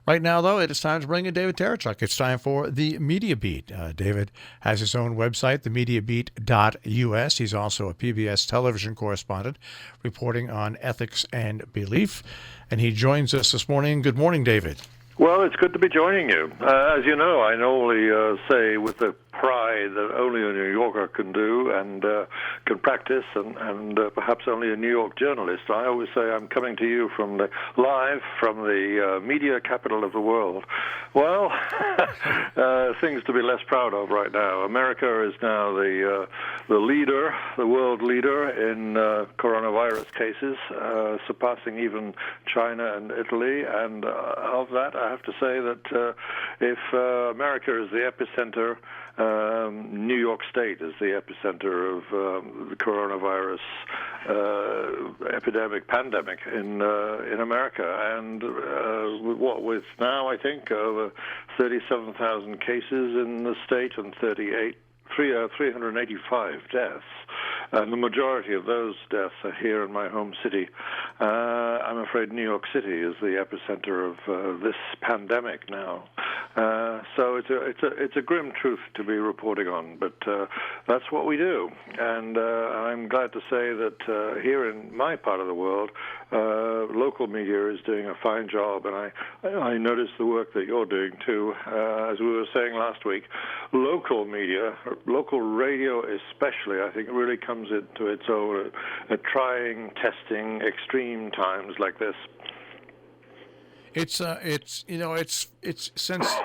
Right now, though, it is time to bring in David Tereshchuk. It's time for the Media Beat. David has his own website, themediabeat.us. He's also a PBS television correspondent reporting on ethics and belief. And he joins us this morning. Good morning, David. Well, it's good to be joining you. As you know, I normally say with the pride that only a New Yorker can do and can practice, and perhaps only a New York journalist. I always say I'm coming to you live from the media capital of the world. Well, things to be less proud of right now. America is now the leader, the world leader in coronavirus cases, surpassing even China and Italy. And of that, I have to say that if America is the epicenter, New York State is the epicenter of the coronavirus pandemic in America, and with now I think over 37,000 cases in the state and 385 deaths. And the majority of those deaths are here in my home city. I'm afraid New York City is the epicenter of this pandemic now. So it's a grim truth to be reporting on, but that's what we do. And I'm glad to say that here in my part of the world, local media is doing a fine job, and I notice the work that you're doing too. As we were saying last week, local media, local radio especially, I think really comes into its own at trying, testing, extreme times like this. It's since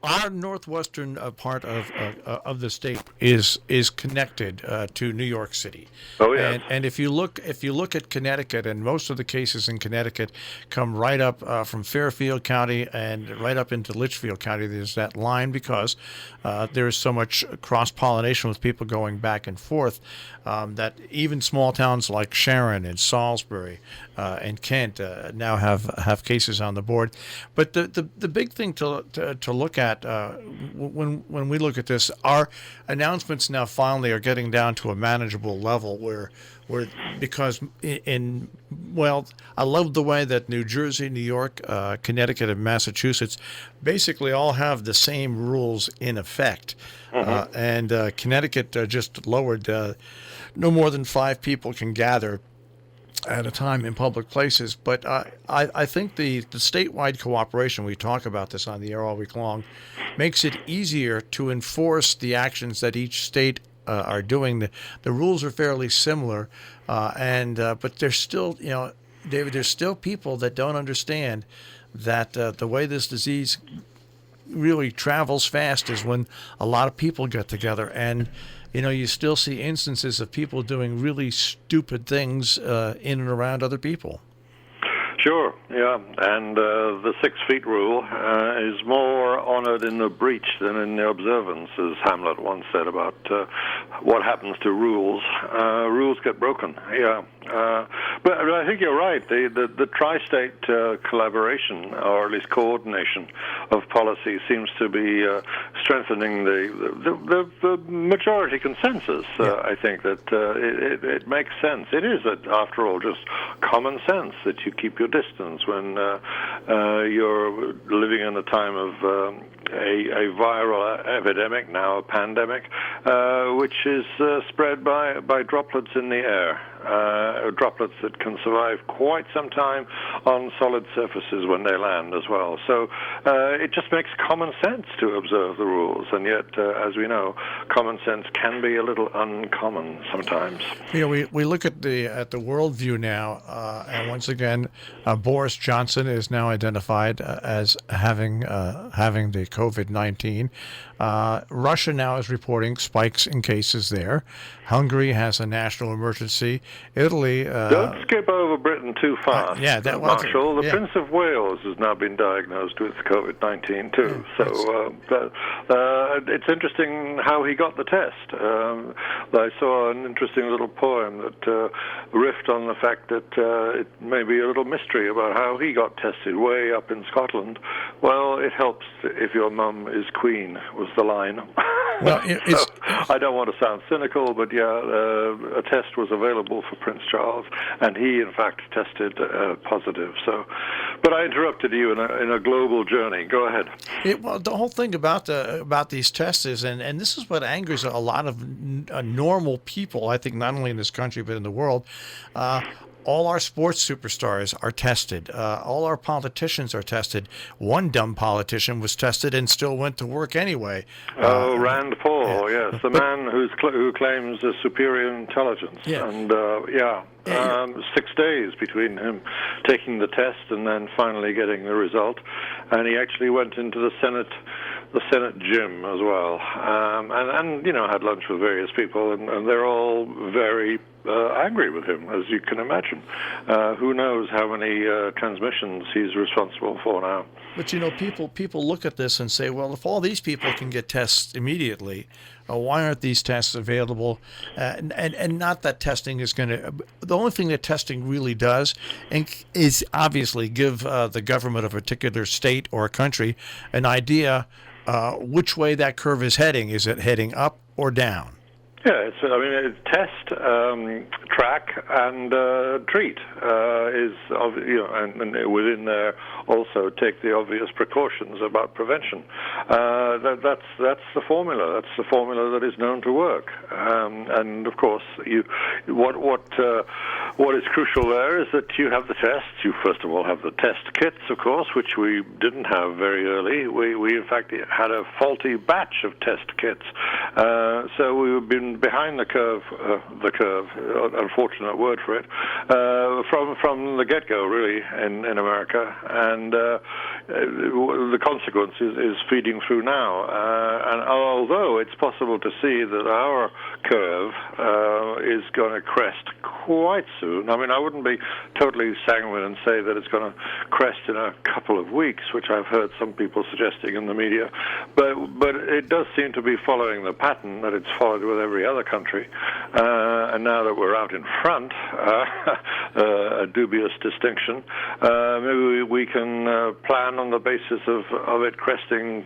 our northwestern part of the state is connected to New York City. Oh yeah. And if you look at Connecticut, and most of the cases in Connecticut come right up from Fairfield County and right up into Litchfield County. There's that line because there is so much cross-pollination with people going back and forth that even small towns like Sharon and Salisbury and Kent now have cases on the board. But the big thing to look at when we look at this, our announcements now finally are getting down to a manageable level where because I love the way that New Jersey, New York, Connecticut, and Massachusetts basically all have the same rules in effect. And Connecticut just lowered no more than 5 people can gather at a time in public places. But I think the statewide cooperation, we talk about this on the air all week long, makes it easier to enforce the actions that each state are doing. The rules are fairly similar, but there's still, David, there's still people that don't understand that the way this disease really travels fast is when a lot of people get together, and you still see instances of people doing really stupid things in and around other people. Sure, yeah, and the 6 feet rule is more honored in the breach than in the observance, as Hamlet once said about what happens to rules. Rules get broken, yeah. But I think you're right. The tri-state collaboration, or at least coordination of policy, seems to be strengthening the majority consensus. I think that it makes sense. It is, after all, just common sense that you keep your distance when you're living in a time of a viral epidemic, now a pandemic, which is spread by droplets in the air. Droplets that can survive quite some time on solid surfaces when they land as well. So it just makes common sense to observe the rules, and yet, as we know, common sense can be a little uncommon sometimes. We look at the worldview now, and once again, Boris Johnson is now identified as having the COVID-19. Russia now is reporting spikes in cases there. Hungary has a national emergency. Italy... Don't skip over Britain too fast, Marshall. The Prince of Wales has now been diagnosed with COVID-19 too. So it's interesting how he got the test. I saw an interesting little poem that riffed on the fact that it may be a little mystery about how he got tested way up in Scotland. Well, it helps if your mum is queen, was the line. Well, So I don't want to sound cynical, but a test was available for Prince Charles, and he, in fact, tested positive. So, but I interrupted you in a global journey. Go ahead. Well, the whole thing about these tests is, and this is what angers a lot of normal people, I think, not only in this country but in the world. All our sports superstars are tested. All our politicians are tested. One dumb politician was tested and still went to work anyway. Rand Paul, yes, the man who claims a superior intelligence. Yeah. And 6 days between him taking the test and then finally getting the result, and he actually went into the Senate gym as well, and had lunch with various people, and they're all very angry with him, as you can imagine. Who knows how many transmissions he's responsible for now. But people look at this and say, well, if all these people can get tests immediately, why aren't these tests available? And not that testing is going to. The only thing that testing really does is obviously give the government of a particular state or a country an idea which way that curve is heading. Is it heading up or down? Yeah, it's test, track, and treat is and within there also take the obvious precautions about prevention. That's the formula. That's the formula that is known to work. And of course, what is crucial there is that you have the tests. You first of all have the test kits, of course, which we didn't have very early. We in fact had a faulty batch of test kits, so we've been behind the curve, unfortunate word for it, from the get-go, really, in America, and the consequence is feeding through now. And although it's possible to see that our curve is going to crest quite soon, I mean, I wouldn't be totally sanguine and say that it's going to crest in a couple of weeks, which I've heard some people suggesting in the media, but it does seem to be following the pattern that it's followed with every other country, and now that we're out in front, a dubious distinction, maybe we can plan on the basis of it cresting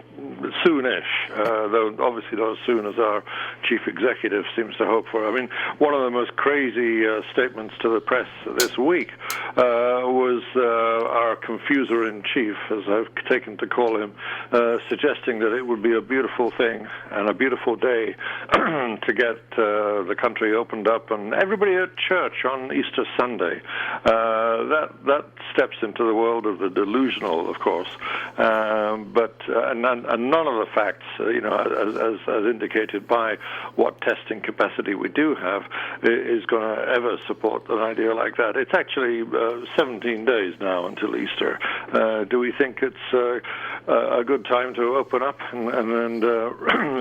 soonish, though obviously not as soon as our chief executive seems to hope for. I mean, one of the most crazy statements to the press this week was our confuser-in-chief, as I've taken to call him, suggesting that it would be a beautiful thing and a beautiful day to get the country opened up and everybody at church on Easter Sunday. That steps into the world of the delusional, of course, but none of the facts, as indicated by what testing capacity we do have, is going to ever support an idea like that. It's actually 17 days now until Easter. Do we think it's a good time to open up and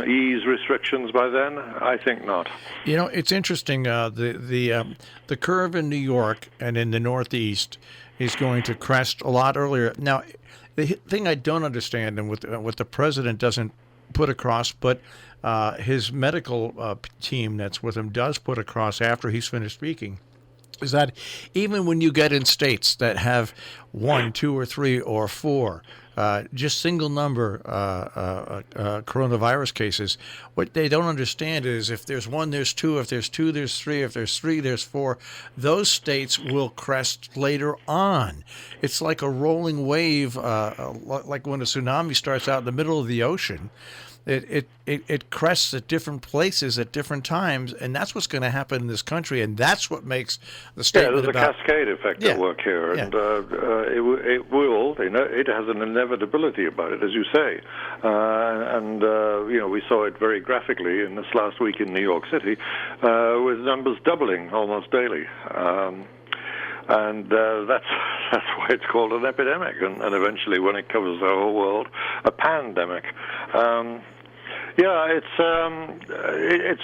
ease restrictions by then? I think not. It's interesting. The curve in New York and in the Northeast is going to crest a lot earlier. Now, the thing I don't understand, and what the president doesn't put across, but his medical team that's with him does put across after he's finished speaking, is that even when you get in states that have 1, 2, or 3, or 4, just single number coronavirus cases, what they don't understand is if there's 1, there's 2, if there's 2, there's 3, if there's 3, there's 4. Those states will crest later on. It's like a rolling wave, like when a tsunami starts out in the middle of the ocean. It crests at different places at different times, and that's what's going to happen in this country, and that's what makes the statement there's a cascade effect at work here, and it will. It has an inevitability about it, as you say, and we saw it very graphically in this last week in New York City, with numbers doubling almost daily. And that's why it's called an epidemic, and eventually, when it covers the whole world, a pandemic. It's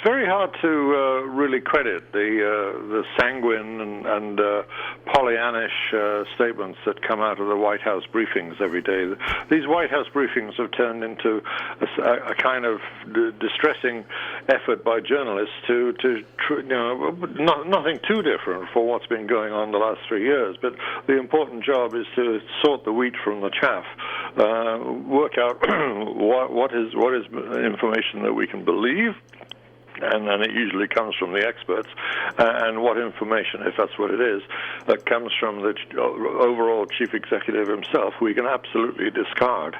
very hard to really credit the sanguine and Pollyannish statements that come out of the White House briefings every day. These White House briefings have turned into a kind of distressing effort by journalists to nothing too different for what's been going on the last 3 years, but the important job is to sort the wheat from the chaff work out what is information that we can believe, and then it usually comes from the experts, and what information, if that's what it is, that comes from the overall chief executive himself, we can absolutely discard.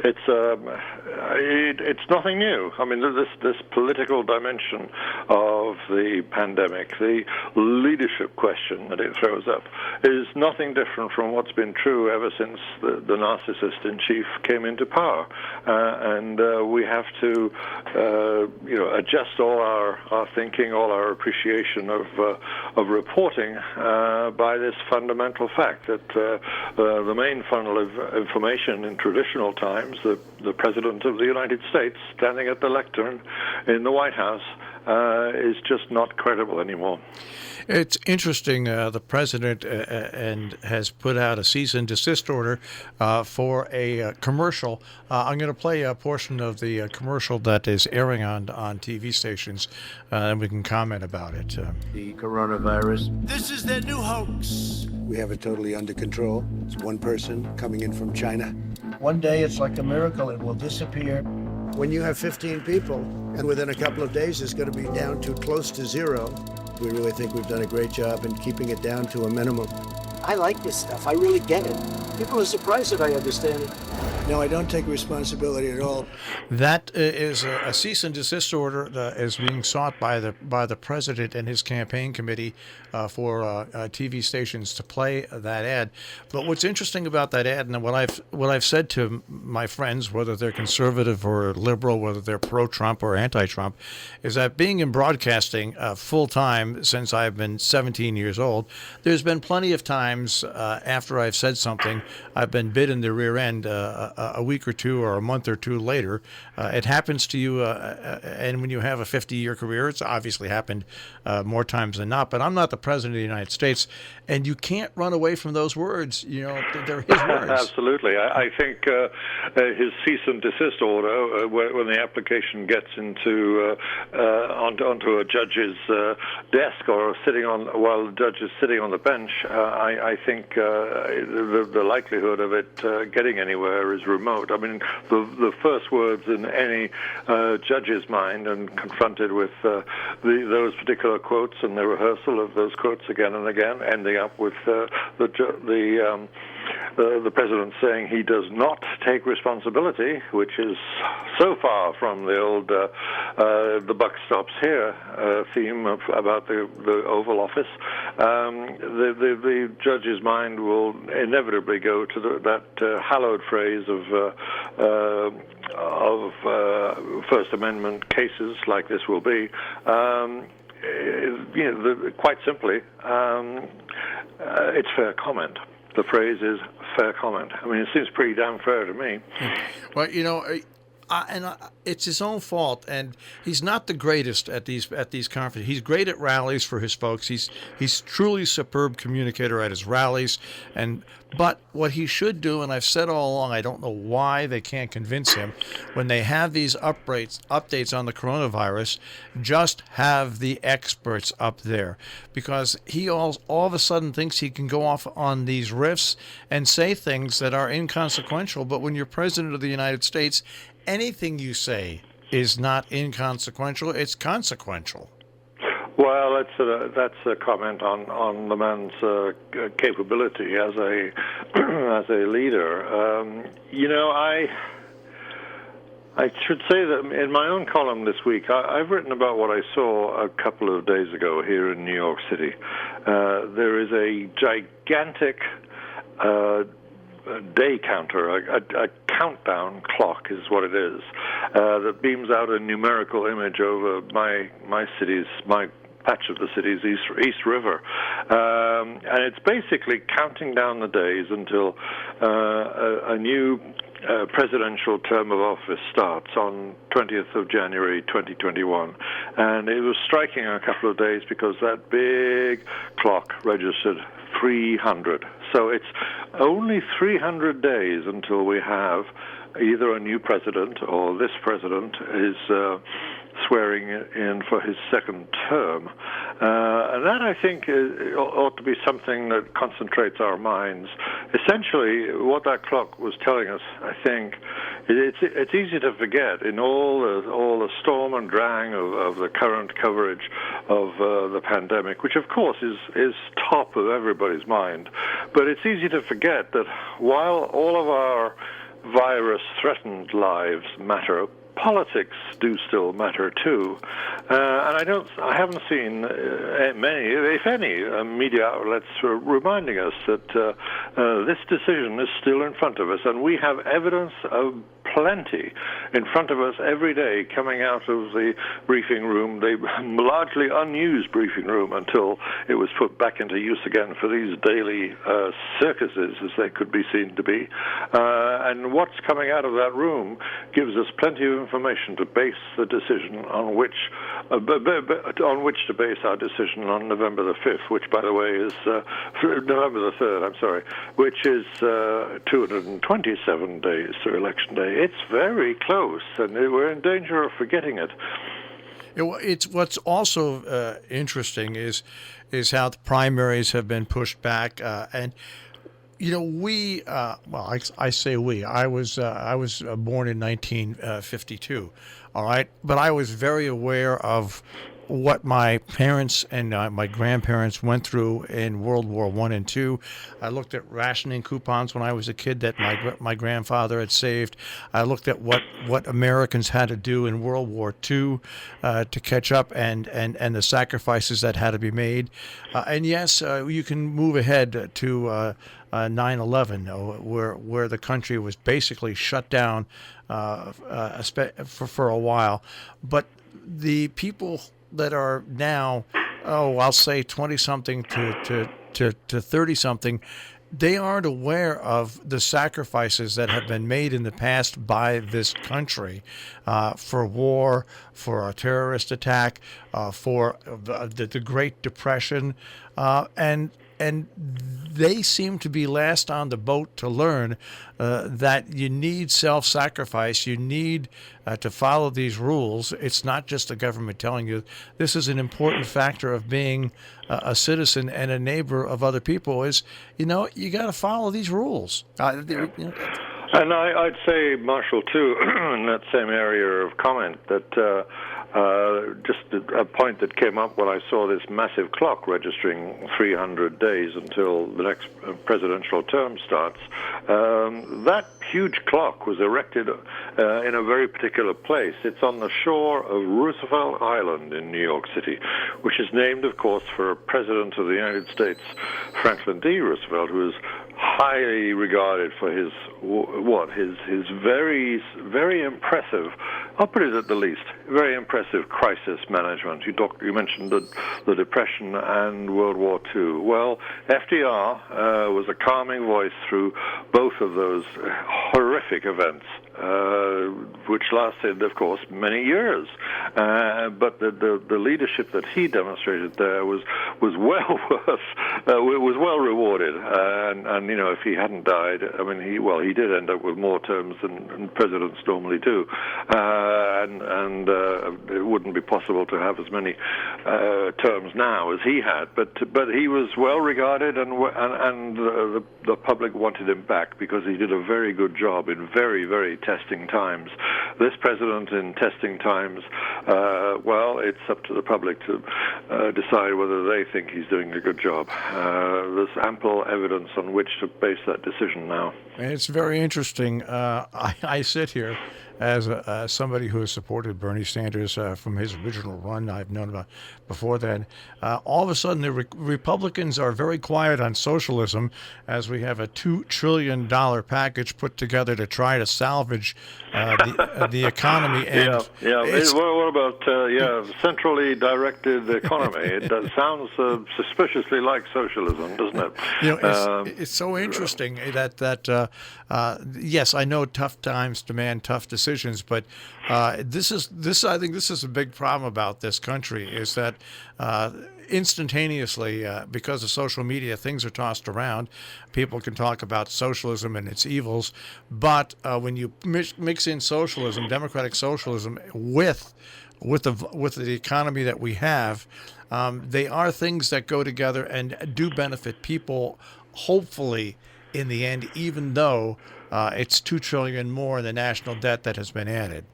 It's nothing new. I mean, this political dimension of the pandemic, the leadership question that it throws up, is nothing different from what's been true ever since the narcissist in chief came into power. And we have to, adjust all our thinking, all our appreciation of reporting by this fundamental fact that the main funnel of information in traditional times, the President of the United States standing at the lectern in the White House, is just not credible anymore. It's interesting. The president has put out a cease and desist order for a commercial. I'm going to play a portion of the commercial that is airing on TV stations, and we can comment about it. The coronavirus. This is their new hoax. We have it totally under control. It's one person coming in from China. One day it's like a miracle, it will disappear. When you have 15 people, and within a couple of days it's going to be down to close to zero, we really think we've done a great job in keeping it down to a minimum. I like this stuff, I really get it. People are surprised that I understand it. No, I don't take responsibility at all. That is a cease and desist order that is being sought by the president and his campaign committee for TV stations to play that ad. But what's interesting about that ad, and what I've said to my friends, whether they're conservative or liberal, whether they're pro-Trump or anti-Trump, is that being in broadcasting full time since I've been 17 years old, there's been plenty of times after I've said something, I've been bit in the rear end a week or two or a month or two later. It happens to you, and when you have a 50-year career, it's obviously happened more times than not. But I'm not the president of the United States, and you can't run away from those words. They're his words. Absolutely. I think his cease and desist order, when the application gets onto a judge's desk or while the judge is sitting on the bench, I think the likelihood of it getting anywhere is remote. I mean, the first words in any judge's mind, and confronted with those particular quotes and the rehearsal of those quotes again and again, ending up with the president saying he does not take responsibility, which is so far from the old the buck stops here theme about the Oval Office. The judge's mind will inevitably go to that hallowed phrase of First Amendment cases like this will be. Quite simply, it's fair comment. The phrase is fair comment. I mean, it seems pretty damn fair to me. Well, it's his own fault, and he's not the greatest at these conferences. He's great at rallies for his folks. He's truly superb communicator at his rallies, but what he should do, and I've said all along, I don't know why they can't convince him, when they have these updates on the coronavirus, just have the experts up there, because he all of a sudden thinks he can go off on these riffs and say things that are inconsequential. But when you're president of the United States, anything you say is not inconsequential, it's consequential. Well, that's a comment on the man's capability as a leader. I should say that in my own column this week, I've written about what I saw a couple of days ago here in New York City. There is a gigantic day counter, a countdown clock is what it is, that beams out a numerical image over my patch of the city's East River. And it's basically counting down the days until a new presidential term of office starts on 20th of January 2021. And it was striking a couple of days because that big clock registered 300. So it's only 300 days until we have either a new president or this president is swearing in for his second term. And that, I think, ought to be something that concentrates our minds. Essentially, what that clock was telling us, I think, it's easy to forget in all the storm and drang of the current coverage of the pandemic, which, of course, is top of everybody's mind. But it's easy to forget that while all of our virus-threatened lives matter, politics do still matter too, and I haven't seen many, if any, media outlets reminding us that this decision is still in front of us, and we have evidence of plenty in front of us every day coming out of the briefing room, the largely unused briefing room until it was put back into use again for these daily circuses, as they could be seen to be. And what's coming out of that room gives us plenty of information to base the decision on which to base our decision on November the 5th, which, by the way, is November the 3rd, I'm sorry, which is 227 days to Election Day. It's very close, and we're in danger of forgetting it. It's what's also interesting is how the primaries have been pushed back, and we I say we. I was born in 1952, all right, but I was very aware of what my parents and my grandparents went through in World War I and II. I looked at rationing coupons when I was a kid that my grandfather had saved. I looked at what Americans had to do in World War II to catch up, and the sacrifices that had to be made. And yes, you can move ahead to 9/11, where the country was basically shut down for a while. But the people that are now, I'll say 20-something to 30-something, they aren't aware of the sacrifices that have been made in the past by this country for war, for a terrorist attack, for the Great Depression, and they seem to be last on the boat to learn that you need self-sacrifice. You need to follow these rules. It's not just the government telling you. This is an important factor of being a citizen and a neighbor of other people is, you got to follow these rules. And I'd say, Marshall, too, in that same area of comment, that just a point that came up when I saw this massive clock registering 300 days until the next presidential term starts. That huge clock was erected in a very particular place. It's on the shore of Roosevelt Island in New York City, which is named, of course, for a president of the United States, Franklin D. Roosevelt, who was highly regarded for his very, very impressive, I'll put it at the least, very impressive crisis management. You mentioned the Depression and World War II. Well, FDR was a calming voice through both of those horrific events, which lasted, of course, many years. But the leadership that he demonstrated there was well worth, was well rewarded. And if he hadn't died, I mean, he did end up with more terms than presidents normally do, and it wouldn't be possible to have as many terms now as he had. But he was well regarded, and the public wanted him back because he did a very good job in very, very testing times. This president in testing times, it's up to the public to decide whether they think he's doing a good job. There's ample evidence on which to base that decision now. It's very interesting. I sit here as somebody who has supported Bernie Sanders from his original run. I've known about before then. All of a sudden, the Republicans are very quiet on socialism as we have a $2 trillion package put together to try to salvage the economy. And what about centrally directed economy? It sounds suspiciously like socialism, doesn't it? It's so interesting that yes, I know tough times demand tough decisions, but I think this is a big problem about this country is that instantaneously, because of social media, things are tossed around. People can talk about socialism and its evils, but when you mix in socialism, democratic socialism, with with the economy that we have, they are things that go together and do benefit people, hopefully, in the end, even though it's $2 trillion more in the national debt that has been added.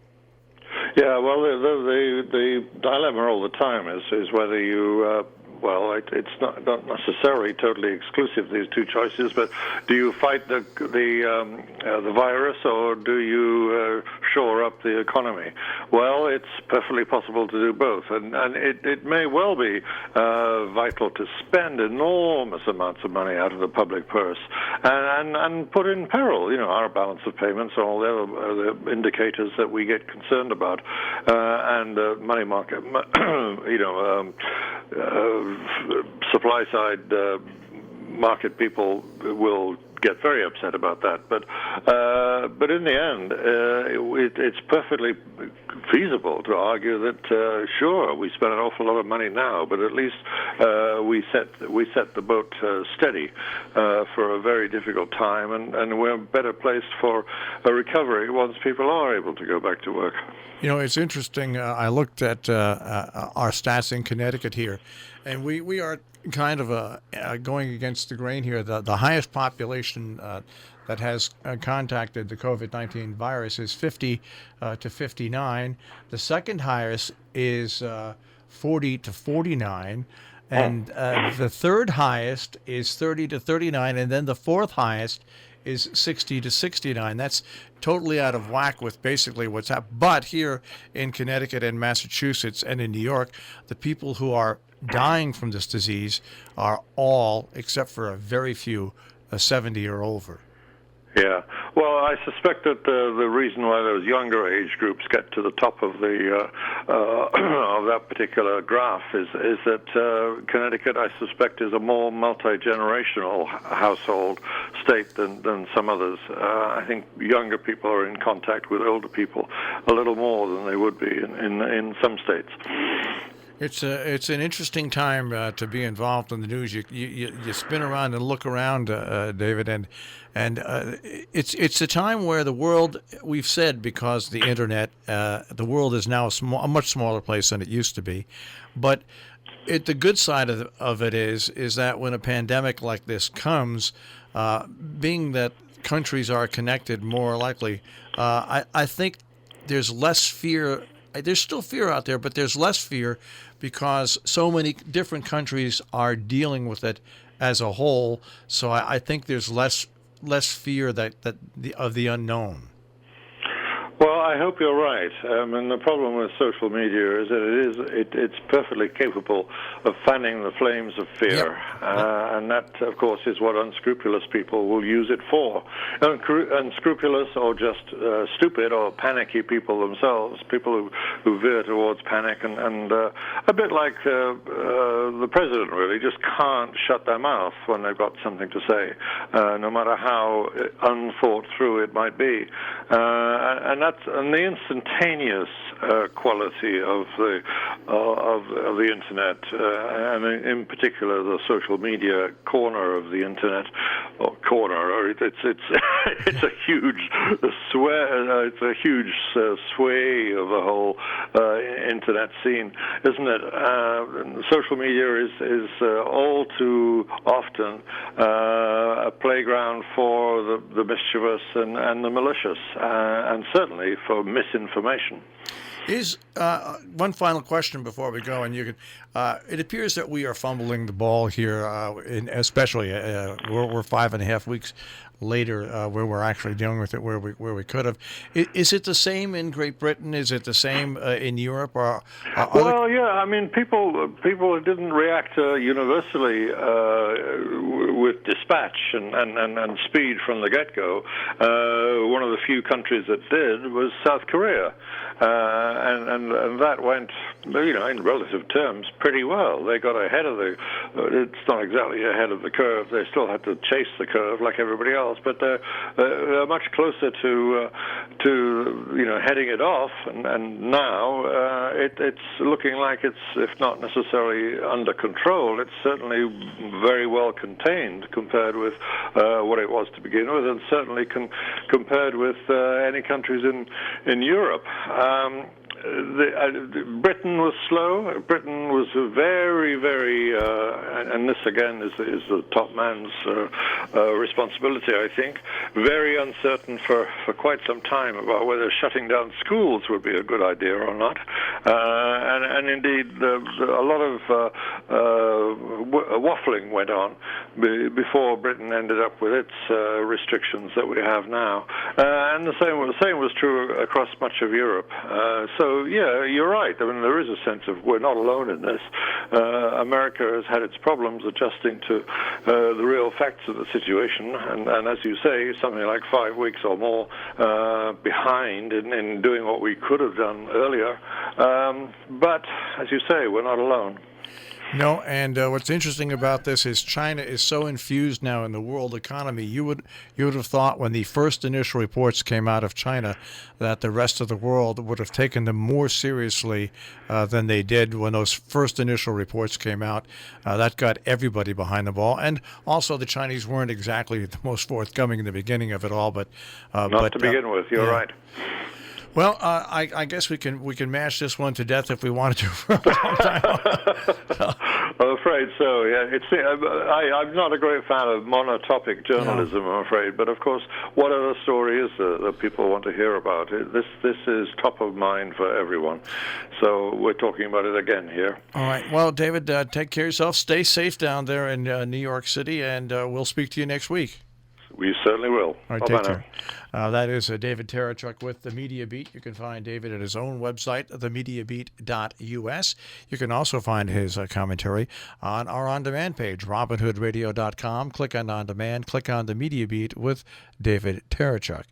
Yeah, well, the dilemma all the time is whether you it's not necessarily totally exclusive, these two choices, but do you fight the virus or do you shore up the economy? Well, it's perfectly possible to do both, and it may well be vital to spend enormous amounts of money out of the public purse and put in peril, our balance of payments and all the other indicators that we get concerned about, and money market, supply side market people will get very upset about that. But in the end, it's perfectly feasible to argue that sure, we spend an awful lot of money now, but at least we set the boat steady for a very difficult time, and we're better placed for a recovery once people are able to go back to work. It's interesting. I looked at our stats in Connecticut here, and we are kind of going against the grain here. The highest population that has contacted the COVID-19 virus is 50 to 59. The second highest is 40 to 49. And the third highest is 30 to 39. And then the fourth highest is 60 to 69. That's totally out of whack with basically what's happened. But here in Connecticut and Massachusetts and in New York, the people who are dying from this disease are all, except for a very few, 70 or over. Yeah. Well, I suspect that the reason why those younger age groups get to the top of the of that particular graph is that Connecticut, I suspect, is a more multi-generational household state than some others. I think younger people are in contact with older people a little more than they would be in some states. It's an interesting time to be involved in the news. You spin around and look around, David, and it's a time where the world, we've said, because the internet, the world is now a much smaller place than it used to be. But the good side of it is that when a pandemic like this comes, being that countries are connected more likely, I think there's less fear. There's still fear out there, but there's less fear because so many different countries are dealing with it as a whole. So I think there's less fear of the unknown. Well, I hope you're right. And the problem with social media is that it's perfectly capable of fanning the flames of fear. Yep. And that, of course, is what unscrupulous people will use it for. Unscrupulous or just stupid or panicky people themselves, people who veer towards panic and a bit like the president, really, just can't shut their mouth when they've got something to say, no matter how unthought through it might be. And the instantaneous quality of the internet, and in particular the social media corner of the internet, it's a huge sway of the whole internet scene, isn't it? Social media is all too often a playground for the mischievous and the malicious, and certainly for misinformation. Is one final question before we go, and you can. It appears that we are fumbling the ball here, especially we're 5.5 weeks later, where we're actually dealing with it where we could have. Is it the same in Great Britain? Is it the same in Europe? Or yeah. I mean, people didn't react universally with dispatch and speed from the get-go. One of the few countries that did was South Korea. And that went, in relative terms, pretty well. They got ahead of it's not exactly ahead of the curve. They still had to chase the curve like everybody else, but they're much closer to heading it off. And now it's looking like it's, if not necessarily under control, it's certainly very well contained compared with what it was to begin with, and certainly compared with any countries in Europe. Britain was slow. Britain was very, very, and this again is the top man's responsibility, I think, very uncertain for quite some time about whether shutting down schools would be a good idea or not. And indeed, a lot of waffling went on before Britain ended up with its restrictions that we have now. And the same was true across much of Europe. So, yeah, you're right. I mean, there is a sense of we're not alone in this. America has had its problems adjusting to the real facts of the situation, and as you say, something like 5 weeks or more behind in doing what we could have done earlier. But, as you say, we're not alone. No, and what's interesting about this is China is so infused now in the world economy. You would have thought when the first initial reports came out of China that the rest of the world would have taken them more seriously than they did when those first initial reports came out. That got everybody behind the ball, and also the Chinese weren't exactly the most forthcoming in the beginning of it all. But not to begin with, you're right. Well, I guess we can mash this one to death if we wanted to for a long time. I'm afraid so. Yeah, I'm not a great fan of monotopic journalism, no. I'm afraid. But of course, whatever story is that people want to hear about, this is top of mind for everyone. So we're talking about it again here. All right. Well, David, take care of yourself. Stay safe down there in New York City, and we'll speak to you next week. We certainly will. All right, take care. That is David Tereshchuk with The Media Beat. You can find David at his own website, themediabeat.us. You can also find his commentary on our on-demand page, robinhoodradio.com. Click on On Demand, click on The Media Beat with David Tereshchuk.